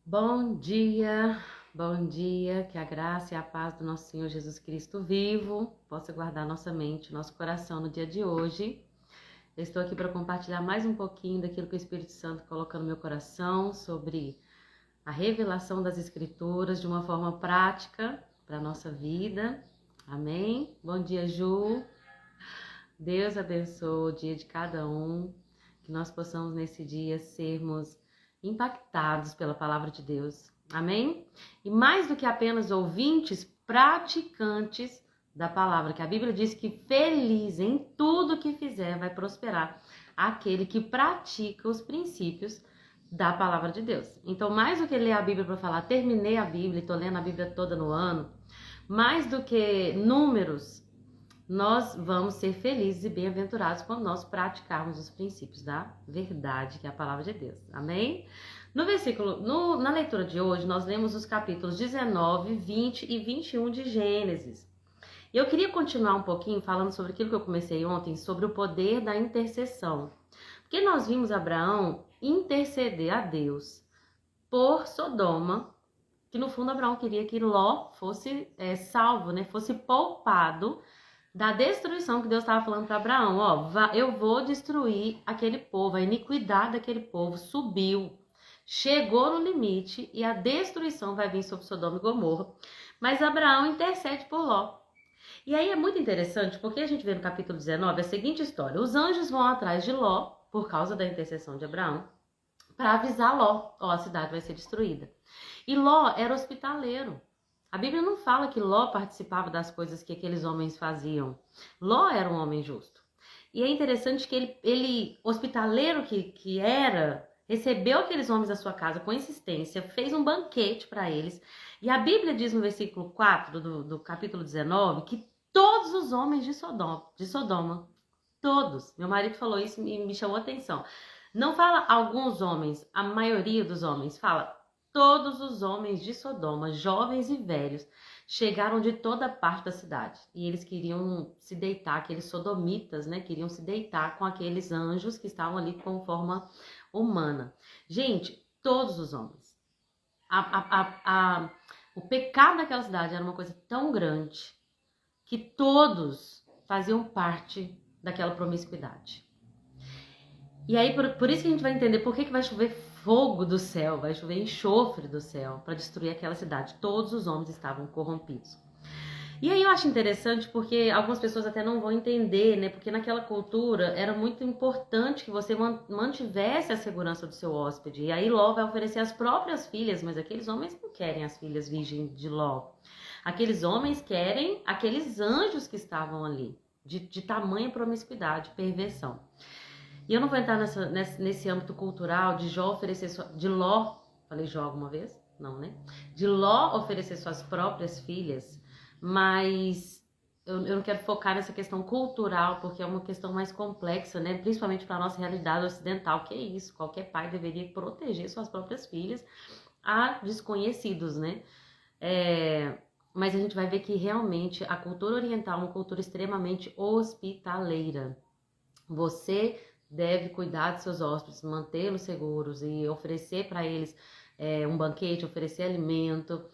Bom dia, que a graça e a paz do nosso Senhor Jesus Cristo vivo possa guardar nossa mente, nosso coração no dia de hoje. Eu estou aqui para compartilhar mais um pouquinho daquilo que o Espírito Santo colocou no meu coração sobre a revelação das Escrituras de uma forma prática para a nossa vida. Amém? Bom dia, Ju. Deus abençoe o dia de cada um, que nós possamos nesse dia sermos impactados pela palavra de Deus. Amém? E mais do que apenas ouvintes, praticantes da palavra, que a Bíblia diz que feliz em tudo que fizer vai prosperar aquele que pratica os princípios da palavra de Deus. Então, mais do que ler a Bíblia para falar, terminei a Bíblia, estou lendo a Bíblia toda no ano, mais do que números, nós vamos ser felizes e bem-aventurados quando nós praticarmos os princípios da verdade, que é a palavra de Deus. Amém? Na leitura de hoje, nós lemos os capítulos 19, 20 e 21 de Gênesis. E eu queria continuar um pouquinho falando sobre aquilo que eu comecei ontem, sobre o poder da intercessão. Porque nós vimos Abraão interceder a Deus por Sodoma, que no fundo Abraão queria que Ló fosse salvo, né? Fosse poupado da destruição que Deus estava falando para Abraão. Eu vou destruir aquele povo, a iniquidade daquele povo subiu, chegou no limite e a destruição vai vir sobre Sodoma e Gomorra. Mas Abraão intercede por Ló. E aí é muito interessante porque a gente vê no capítulo 19 a seguinte história: os anjos vão atrás de Ló, por causa da intercessão de Abraão, para avisar Ló, a cidade vai ser destruída. E Ló era hospitaleiro. A Bíblia não fala que Ló participava das coisas que aqueles homens faziam. Ló era um homem justo. E é interessante que ele hospitaleiro que era, recebeu aqueles homens da sua casa com insistência, fez um banquete para eles. E a Bíblia diz no versículo 4 do capítulo 19 que todos os homens de Sodoma, todos, meu marido falou isso e me chamou a atenção. Não fala alguns homens, a maioria dos homens, fala todos os homens de Sodoma, jovens e velhos, chegaram de toda parte da cidade. E eles queriam se deitar, aqueles sodomitas, né? Queriam se deitar com aqueles anjos que estavam ali com forma humana. Gente, todos os homens. O pecado daquela cidade era uma coisa tão grande que todos faziam parte daquela promiscuidade. E aí, por isso que a gente vai entender por que vai chover fogo do céu, vai chover enxofre do céu para destruir aquela cidade. Todos os homens estavam corrompidos. E aí eu acho interessante porque algumas pessoas até não vão entender, né? Porque naquela cultura era muito importante que você mantivesse a segurança do seu hóspede. E aí Ló vai oferecer as próprias filhas, mas aqueles homens não querem as filhas virgens de Ló. Aqueles homens querem aqueles anjos que estavam ali, de tamanha promiscuidade, perversão. E eu não vou entrar nesse âmbito cultural de Ló, falei Jó alguma vez? Não, né? De Ló oferecer suas próprias filhas, mas eu não quero focar nessa questão cultural, porque é uma questão mais complexa, né? Principalmente para a nossa realidade ocidental, que é isso, qualquer pai deveria proteger suas próprias filhas a desconhecidos, né? Mas a gente vai ver que realmente a cultura oriental é uma cultura extremamente hospitaleira. Você deve cuidar de seus hóspedes, mantê-los seguros e oferecer para eles um banquete, oferecer alimento.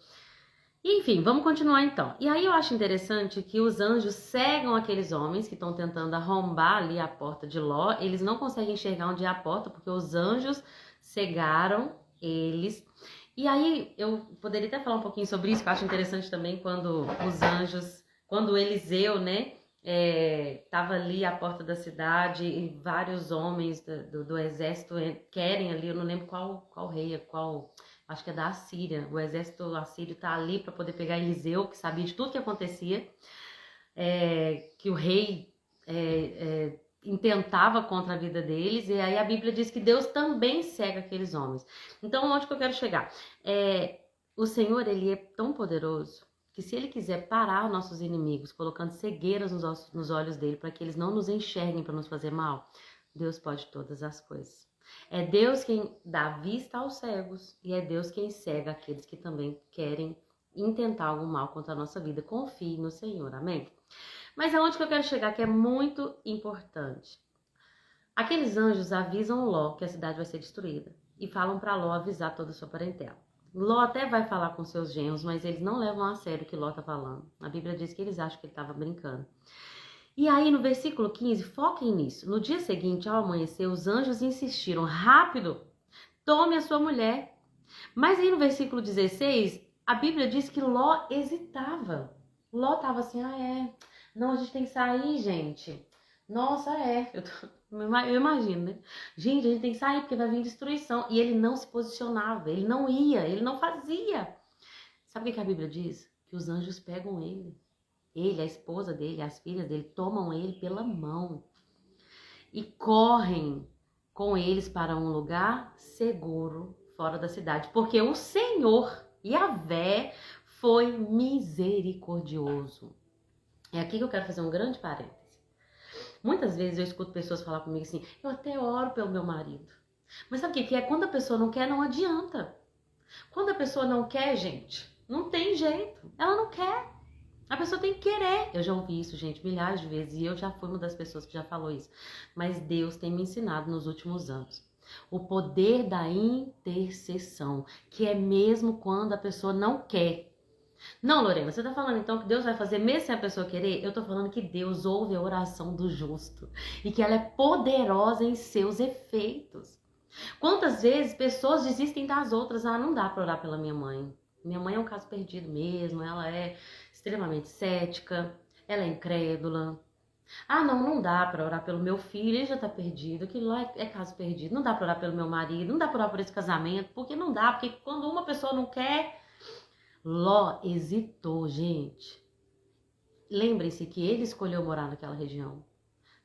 Enfim, vamos continuar então. E aí eu acho interessante que os anjos cegam aqueles homens que estão tentando arrombar ali a porta de Ló. Eles não conseguem enxergar onde é a porta porque os anjos cegaram eles. E aí eu poderia até falar um pouquinho sobre isso, que eu acho interessante também quando os anjos, quando Eliseu, né? Tava ali à porta da cidade e vários homens do exército querem ali, eu não lembro qual rei, acho que é da Assíria, o exército assírio tá ali para poder pegar Eliseu, que sabia de tudo que acontecia, que o rei intentava contra a vida deles, e aí a Bíblia diz que Deus também cega aqueles homens. Então, onde que eu quero chegar? O Senhor, ele é tão poderoso que se ele quiser parar os nossos inimigos, colocando cegueiras nos olhos dele, para que eles não nos enxerguem para nos fazer mal, Deus pode todas as coisas. É Deus quem dá vista aos cegos e é Deus quem cega aqueles que também querem intentar algum mal contra a nossa vida. Confie no Senhor, amém? Mas aonde que eu quero chegar, que é muito importante. Aqueles anjos avisam Ló que a cidade vai ser destruída e falam para Ló avisar toda a sua parentela. Ló até vai falar com seus genros, mas eles não levam a sério o que Ló tá falando. A Bíblia diz que eles acham que ele estava brincando. E aí no versículo 15, foquem nisso. No dia seguinte, ao amanhecer, os anjos insistiram, rápido, tome a sua mulher. Mas aí no versículo 16, a Bíblia diz que Ló hesitava. Ló tava assim, não, a gente tem que sair, gente. Nossa, eu imagino, né? Gente, a gente tem que sair porque vai vir destruição. E ele não se posicionava, ele não ia, ele não fazia. Sabe o que a Bíblia diz? Que os anjos pegam ele. Ele, a esposa dele, as filhas dele, tomam ele pela mão e correm com eles para um lugar seguro fora da cidade. Porque o Senhor, Yahvé, foi misericordioso. É aqui que eu quero fazer um grande parêntese. Muitas vezes eu escuto pessoas falar comigo assim, eu até oro pelo meu marido. Mas sabe o que é? Quando a pessoa não quer, não adianta. Quando a pessoa não quer, gente, não tem jeito. Ela não quer. A pessoa tem que querer. Eu já ouvi isso, gente, milhares de vezes. E eu já fui uma das pessoas que já falou isso. Mas Deus tem me ensinado nos últimos anos. O poder da intercessão. Que é mesmo quando a pessoa não quer. Não, Lorena, você tá falando então que Deus vai fazer mesmo sem a pessoa querer? Eu tô falando que Deus ouve a oração do justo. E que ela é poderosa em seus efeitos. Quantas vezes pessoas desistem das outras? Ah, não dá pra orar pela minha mãe. Minha mãe é um caso perdido mesmo, ela é extremamente cética, ela é incrédula. Ah, não dá pra orar pelo meu filho, ele já tá perdido, aquilo lá é caso perdido. Não dá pra orar pelo meu marido, não dá pra orar por esse casamento, porque não dá, porque quando uma pessoa não quer... Ló hesitou, gente. Lembrem-se que ele escolheu morar naquela região.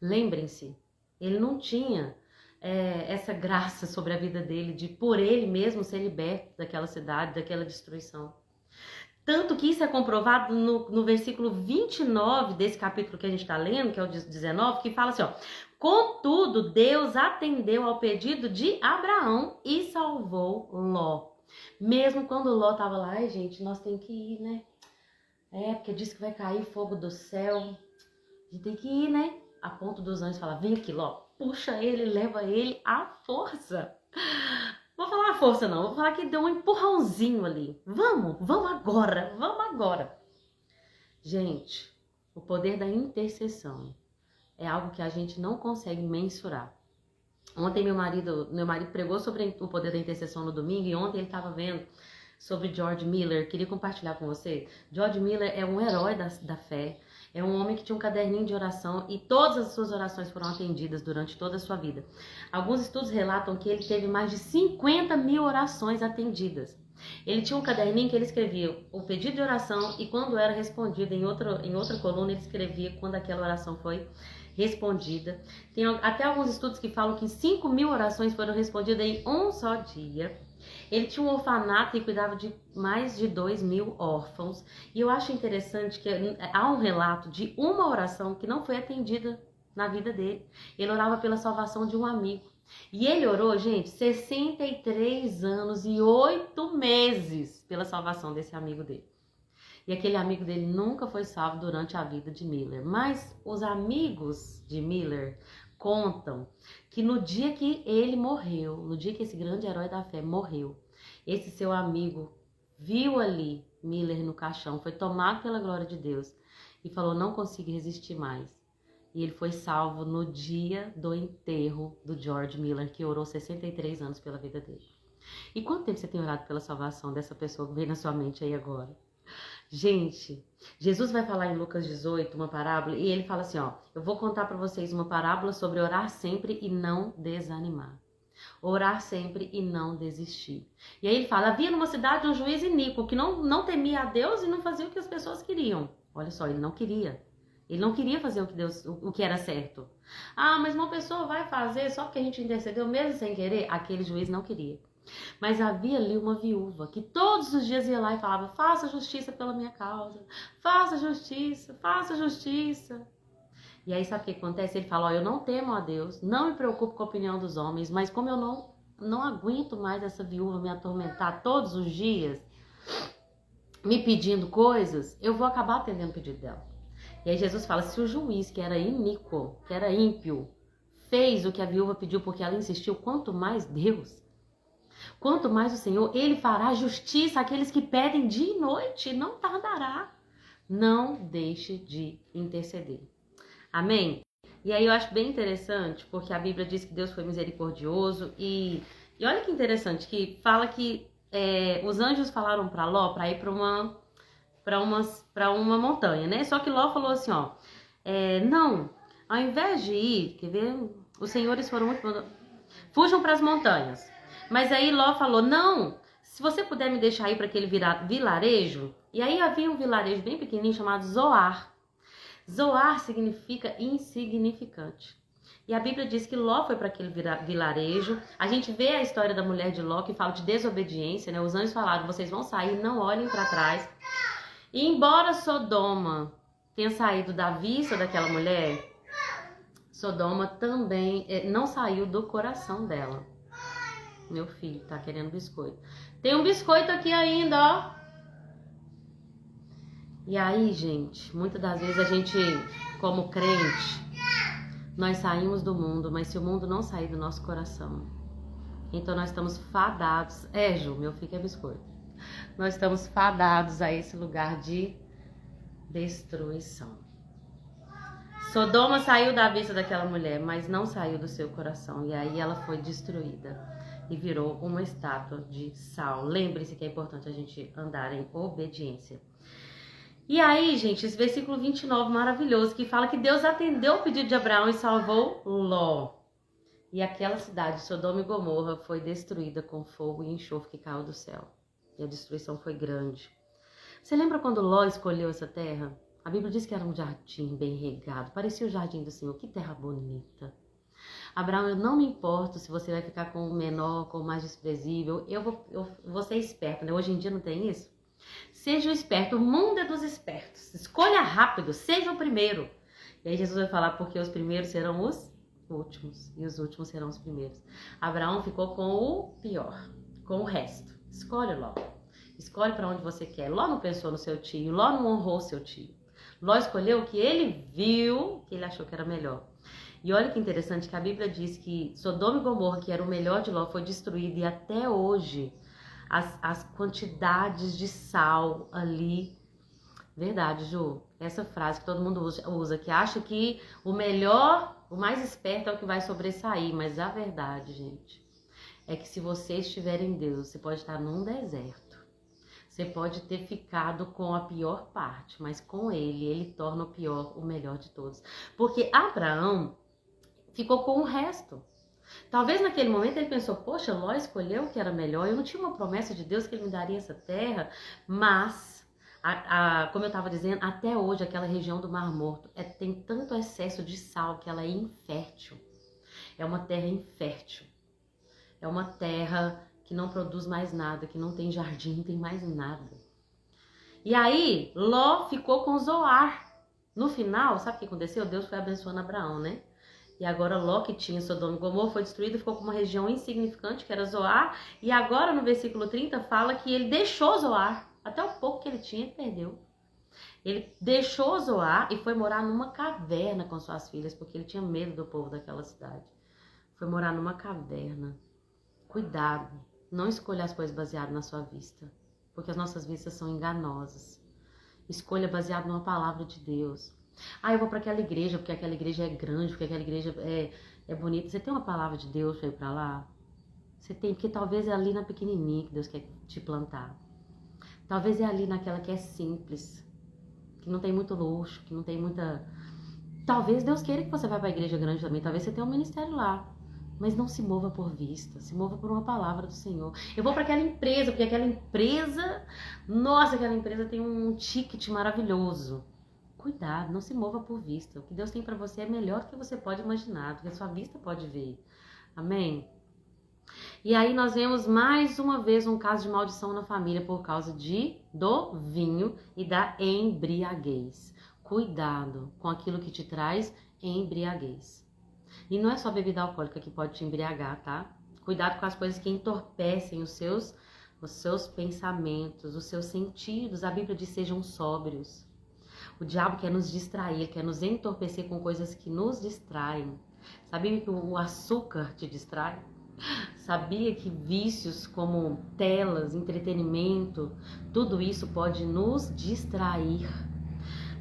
Lembrem-se, ele não tinha essa graça sobre a vida dele, de por ele mesmo ser liberto daquela cidade, daquela destruição. Tanto que isso é comprovado no versículo 29 desse capítulo que a gente está lendo, que é o 19, que fala assim, ó. Contudo, Deus atendeu ao pedido de Abraão e salvou Ló. Mesmo quando Ló estava lá, ai gente, nós temos que ir, né? Porque diz que vai cair fogo do céu. A gente tem que ir, né? A ponto dos anjos falar, vem aqui, Ló, puxa ele, leva ele à força. Vou falar a força não, vou falar que deu um empurrãozinho ali. Vamos agora. Gente, o poder da intercessão é algo que a gente não consegue mensurar. Ontem meu marido pregou sobre o poder da intercessão no domingo e ontem ele estava vendo sobre George Miller. Queria compartilhar com você. George Miller é um herói da fé. É um homem que tinha um caderninho de oração e todas as suas orações foram atendidas durante toda a sua vida. Alguns estudos relatam que ele teve mais de 50 mil orações atendidas. Ele tinha um caderninho que ele escrevia o pedido de oração e quando era respondido em outra coluna ele escrevia quando aquela oração foi respondida. Tem até alguns estudos que falam que 5 mil orações foram respondidas em um só dia. Ele tinha um orfanato e cuidava de mais de 2 mil órfãos. E eu acho interessante que há um relato de uma oração que não foi atendida na vida dele. Ele orava pela salvação de um amigo. E ele orou, gente, 63 anos e 8 meses pela salvação desse amigo dele. E aquele amigo dele nunca foi salvo durante a vida de Miller. Mas os amigos de Miller contam que no dia que ele morreu, no dia que esse grande herói da fé morreu, esse seu amigo viu ali Miller no caixão, foi tomado pela glória de Deus e falou, não consigo resistir mais. E ele foi salvo no dia do enterro do George Miller, que orou 63 anos pela vida dele. E quanto tempo você tem orado pela salvação dessa pessoa que veio na sua mente aí agora? Gente, Jesus vai falar em Lucas 18 uma parábola e ele fala assim, ó, eu vou contar para vocês uma parábola sobre orar sempre e não desanimar. Orar sempre e não desistir. E aí ele fala, havia numa cidade um juiz iníquo que não temia a Deus e não fazia o que as pessoas queriam. Olha só, ele não queria. Ele não queria fazer o que era certo. Ah, mas uma pessoa vai fazer só porque a gente intercedeu mesmo sem querer? Aquele juiz não queria. Mas havia ali uma viúva que todos os dias ia lá e falava, faça justiça pela minha causa, faça justiça. E aí sabe o que acontece? Ele fala, ó, eu não temo a Deus, não me preocupo com a opinião dos homens, mas como eu não aguento mais essa viúva me atormentar todos os dias, me pedindo coisas, eu vou acabar atendendo o pedido dela. E aí Jesus fala, se o juiz que era iníquo, que era ímpio, fez o que a viúva pediu porque ela insistiu, quanto mais Deus... quanto mais o Senhor, Ele fará justiça àqueles que pedem dia e noite, não tardará. Não deixe de interceder. Amém? E aí eu acho bem interessante, porque a Bíblia diz que Deus foi misericordioso e olha que interessante, que fala que os anjos falaram para Ló para ir para uma montanha, né? Só que Ló falou assim, ó, não, ao invés de ir, quer ver, os senhores foram muito... Fujam para as montanhas. Mas aí Ló falou, não, se você puder me deixar ir para aquele vilarejo, e aí havia um vilarejo bem pequenininho chamado Zoar. Zoar significa insignificante. E a Bíblia diz que Ló foi para aquele vilarejo. A gente vê a história da mulher de Ló que fala de desobediência, né? Os anjos falaram, vocês vão sair, não olhem para trás. E embora Sodoma tenha saído da vista daquela mulher, Sodoma também não saiu do coração dela. Meu filho tá querendo biscoito. Tem um biscoito aqui ainda, ó. E aí, gente, muitas das vezes a gente, como crente, nós saímos do mundo, mas se o mundo não sair do nosso coração, então nós estamos fadados. Ju, meu filho é biscoito. Nós estamos fadados a esse lugar de destruição. Sodoma saiu da vista daquela mulher, mas não saiu do seu coração. E aí ela foi destruída e virou uma estátua de sal. Lembre-se que é importante a gente andar em obediência. E aí, gente, esse versículo 29 maravilhoso, que fala que Deus atendeu o pedido de Abraão e salvou Ló. E aquela cidade, Sodoma e Gomorra, foi destruída com fogo e enxofre que caiu do céu. E a destruição foi grande. Você lembra quando Ló escolheu essa terra? A Bíblia diz que era um jardim bem regado, parecia o jardim do Senhor. Que terra bonita. Abraão, eu não me importo se você vai ficar com o menor, com o mais desprezível. Eu vou ser esperto, né? Hoje em dia não tem isso? Seja o esperto, o mundo é dos espertos. Escolha rápido, seja o primeiro. E aí Jesus vai falar, porque os primeiros serão os últimos e os últimos serão os primeiros. Abraão ficou com o pior, com o resto. Escolhe Ló. Escolhe para onde você quer. Ló não pensou no seu tio, Ló não honrou seu tio. Ló escolheu o que ele viu, que ele achou que era melhor. E olha que interessante que a Bíblia diz que Sodoma e Gomorra, que era o melhor de Ló, foi destruído e até hoje as quantidades de sal ali. Verdade, Ju. Essa frase que todo mundo usa, que acha que o melhor, o mais esperto é o que vai sobressair. Mas a verdade, gente, é que se você estiver em Deus, você pode estar num deserto. Você pode ter ficado com a pior parte, mas com ele torna o pior o melhor de todos. Porque Abraão ficou com o resto. Talvez naquele momento ele pensou, poxa, Ló escolheu o que era melhor, eu não tinha uma promessa de Deus que ele me daria essa terra, mas, como eu estava dizendo, até hoje aquela região do Mar Morto tem tanto excesso de sal que ela é infértil. É uma terra infértil. É uma terra que não produz mais nada, que não tem jardim, não tem mais nada. E aí, Ló ficou com Zoar. No final, sabe o que aconteceu? Deus foi abençoando Abraão, né? E agora Ló, que tinha Sodoma e Gomorra, foi destruído, ficou com uma região insignificante, que era Zoar. E agora no versículo 30 fala que ele deixou Zoar. Até o pouco que ele tinha, ele perdeu. Ele deixou Zoar e foi morar numa caverna com suas filhas, porque ele tinha medo do povo daquela cidade. Foi morar numa caverna. Cuidado, não escolha as coisas baseadas na sua vista, porque as nossas vistas são enganosas. Escolha baseado numa palavra de Deus. Eu vou para aquela igreja, porque aquela igreja é grande, porque aquela igreja é bonita. Você tem uma palavra de Deus para ir para lá? Você tem, porque talvez é ali na pequenininha que Deus quer te plantar. Talvez é ali naquela que é simples, que não tem muito luxo, que não tem muita... Talvez Deus queira que você vá para a igreja grande também, talvez você tenha um ministério lá. Mas não se mova por vista, se mova por uma palavra do Senhor. Eu vou para aquela empresa, porque aquela empresa... Nossa, aquela empresa tem um ticket maravilhoso. Cuidado, não se mova por vista. O que Deus tem para você é melhor do que você pode imaginar, do que a sua vista pode ver. Amém? E aí nós vemos mais uma vez um caso de maldição na família por causa do vinho e da embriaguez. Cuidado com aquilo que te traz embriaguez. E não é só bebida alcoólica que pode te embriagar, tá? Cuidado com as coisas que entorpecem os seus pensamentos, os seus sentidos. A Bíblia diz: sejam sóbrios. O diabo quer nos distrair, quer nos entorpecer com coisas que nos distraem. Sabia que o açúcar te distrai? Sabia que vícios como telas, entretenimento, tudo isso pode nos distrair.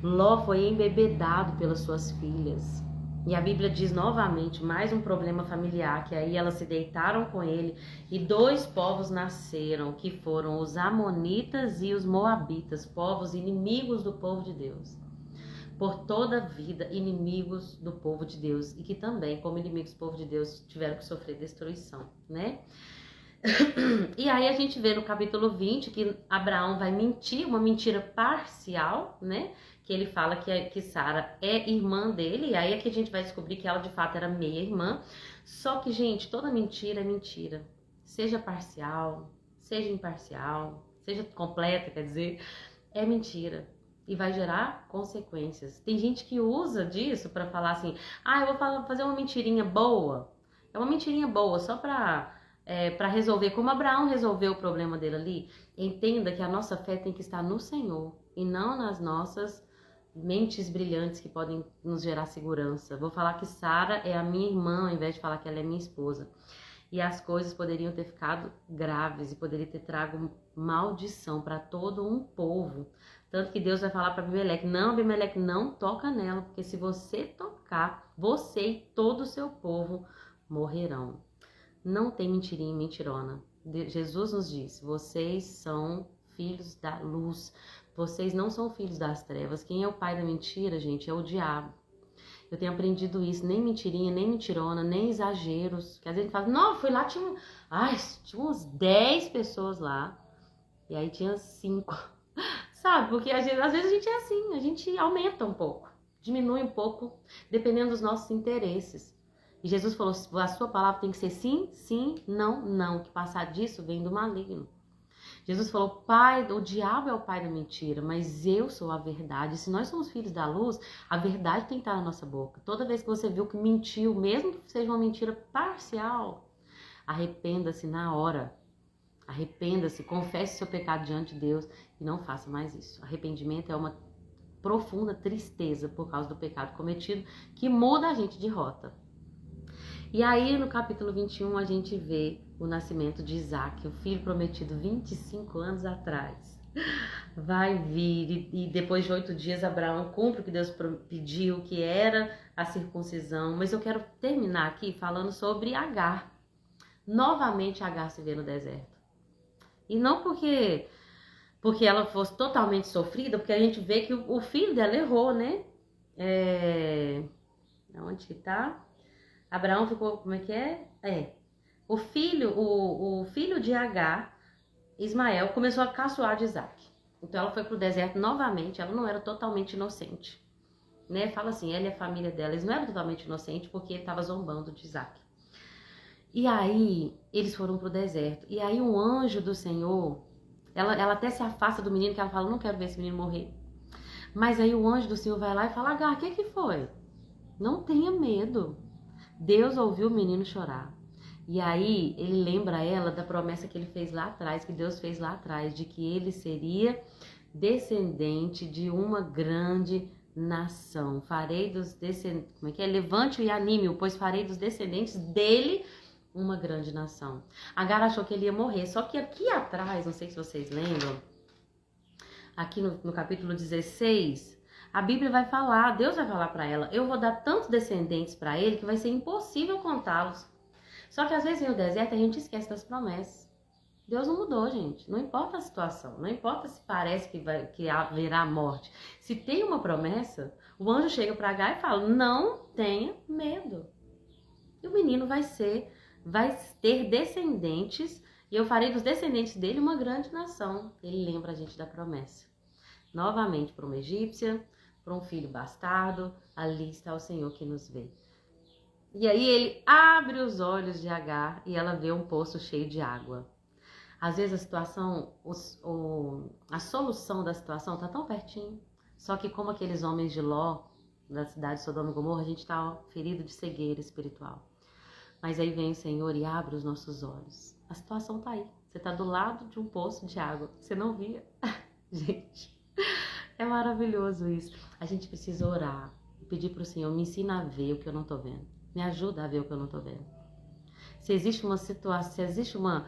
Ló foi embebedado pelas suas filhas. E a Bíblia diz novamente, mais um problema familiar, que aí elas se deitaram com ele e 2 povos nasceram, que foram os Amonitas e os Moabitas, povos inimigos do povo de Deus. Por toda a vida, inimigos do povo de Deus e que também, como inimigos do povo de Deus, tiveram que sofrer destruição, né? E aí a gente vê no capítulo 20 que Abraão vai mentir, uma mentira parcial, né? Que ele fala que Sara é irmã dele, e aí é que a gente vai descobrir que ela de fato era meia-irmã. Só que, gente, toda mentira é mentira. Seja parcial, seja imparcial, seja completa, quer dizer, é mentira. E vai gerar consequências. Tem gente que usa disso para falar assim, eu vou fazer uma mentirinha boa. É uma mentirinha boa, só para resolver, como Abraão resolveu o problema dele ali. Entenda que a nossa fé tem que estar no Senhor e não nas nossas mentes brilhantes que podem nos gerar segurança. Vou falar que Sara é a minha irmã, ao invés de falar que ela é minha esposa. E as coisas poderiam ter ficado graves e poderia ter trago maldição para todo um povo. Tanto que Deus vai falar para Abimeleque, não, Abimeleque, não toca nela, porque se você tocar, você e todo o seu povo morrerão. Não tem mentirinha e mentirona. Jesus nos diz, vocês são filhos da luz, vocês não são filhos das trevas. Quem é o pai da mentira, gente, é o diabo. Eu tenho aprendido isso, nem mentirinha, nem mentirona, nem exageros. Que às vezes a gente fala, não, fui lá, tinha uns 10 pessoas lá, e aí tinha 5. Sabe, porque às vezes a gente é assim, a gente aumenta um pouco, diminui um pouco, dependendo dos nossos interesses. E Jesus falou, a sua palavra tem que ser sim, sim, não, não. Que passar disso vem do maligno. Jesus falou, o diabo é o pai da mentira, mas eu sou a verdade. Se nós somos filhos da luz, a verdade tem que estar na nossa boca. Toda vez que você viu que mentiu, mesmo que seja uma mentira parcial, arrependa-se na hora. Arrependa-se, confesse seu pecado diante de Deus e não faça mais isso. Arrependimento é uma profunda tristeza por causa do pecado cometido que muda a gente de rota. E aí no capítulo 21 a gente vê o nascimento de Isaac, o filho prometido 25 anos atrás. Vai vir e depois de 8 dias Abraão cumpre o que Deus pediu, que era a circuncisão. Mas eu quero terminar aqui falando sobre Agar. Novamente Agar se vê no deserto. E não porque ela fosse totalmente sofrida, porque a gente vê que o filho dela errou, né? Onde que tá? Abraão ficou, como é que é? O filho de Agar, Ismael, começou a caçoar de Isaac. Então ela foi pro deserto novamente, ela não era totalmente inocente. Né? Fala assim, ela e a família dela, eles não eram totalmente inocentes porque ele estava zombando de Isaac. E aí, eles foram pro deserto. E aí um anjo do Senhor, ela até se afasta do menino, que ela fala, não quero ver esse menino morrer. Mas aí o anjo do Senhor vai lá e fala, Agar, o que foi? Não tenha medo. Deus ouviu o menino chorar. E aí ele lembra ela da promessa que ele fez lá atrás, que Deus fez lá atrás, de que ele seria descendente de uma grande nação. Farei dos descendentes, Levante e anime-o, pois farei dos descendentes dele uma grande nação. Agar achou que ele ia morrer, só que aqui atrás, não sei se vocês lembram, aqui no capítulo 16, a Bíblia vai falar, Deus vai falar para ela, eu vou dar tantos descendentes para ele que vai ser impossível contá-los. Só que às vezes no deserto a gente esquece das promessas. Deus não mudou, gente. Não importa a situação, não importa se parece que haverá morte. Se tem uma promessa, o anjo chega para Agar e fala, não tenha medo. E o menino vai ter descendentes, e eu farei dos descendentes dele uma grande nação. Ele lembra a gente da promessa. Novamente para uma egípcia, para um filho bastardo, ali está o Senhor que nos vê. E aí ele abre os olhos de Agar e ela vê um poço cheio de água. Às vezes a situação, a solução da situação está tão pertinho, só que como aqueles homens de Ló, da cidade de Sodoma e Gomorra, a gente está ferido de cegueira espiritual. Mas aí vem o Senhor e abre os nossos olhos. A situação está aí. Você está do lado de um poço de água. Você não via. Gente, é maravilhoso isso. A gente precisa orar e pedir para o Senhor, me ensina a ver o que eu não estou vendo. Me ajuda a ver o que eu não estou vendo. Se existe uma situação, se existe uma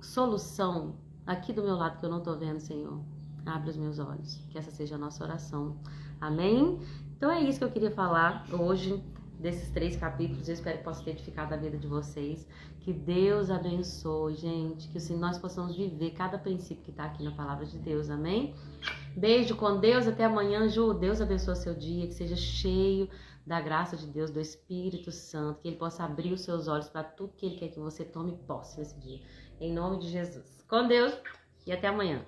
solução aqui do meu lado que eu não estou vendo, Senhor, abre os meus olhos. Que essa seja a nossa oração. Amém? Então é isso que eu queria falar hoje, desses 3 capítulos. Eu espero que possa ter edificado a vida de vocês. Que Deus abençoe, gente. Que nós possamos viver cada princípio que está aqui na palavra de Deus. Amém? Beijo com Deus. Até amanhã, Ju. Deus abençoe seu dia. Que seja cheio da graça de Deus, do Espírito Santo. Que Ele possa abrir os seus olhos para tudo que Ele quer que você tome posse nesse dia. Em nome de Jesus. Com Deus e até amanhã.